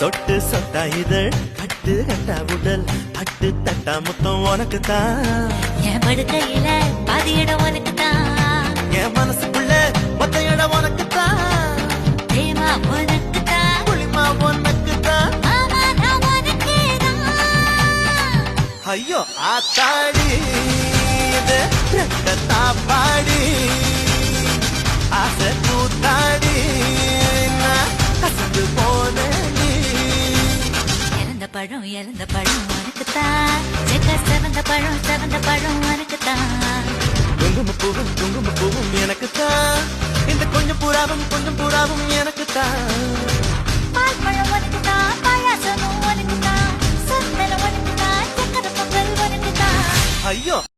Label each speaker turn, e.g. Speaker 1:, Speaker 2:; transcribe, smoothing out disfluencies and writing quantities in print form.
Speaker 1: தொட்டு சொட்டா இதழ் பட்டு கட்டா உடல் பட்டு தட்டா முத்தம் உனக்கு தான்.
Speaker 2: என் படுக்கையில பாதி இடம் உனக்கு தான்.
Speaker 1: என் மனசுக்குள்ள மொத்த இடம் உனக்கு தான்.
Speaker 2: தேமா உனக்கு தான்.
Speaker 1: புளிமா உனக்கு தான்.
Speaker 2: மாமா நான் உனக்கே தான்.
Speaker 1: ஐயோ ஆத்தாடி இது ரெட்ட தாப்பாடி ஆசை கூத்தாடி நான் கசந்து போனேடி.
Speaker 2: இறந்த பழம் உனக்கு தான். செவந்த பழம் உனக்கு தான்.
Speaker 1: குங்கும பூவும் எனக்கு தான். இந்த கொஞ்சம் புறாவும் எனக்கு தான்.
Speaker 2: பால் பழம் உனக்கு தான். பாயாசமும் உனக்கு தான். சந்தனம் உனக்கு தான். சக்கரை பொங்கல் உனக்கு தான்.
Speaker 1: ஐயோ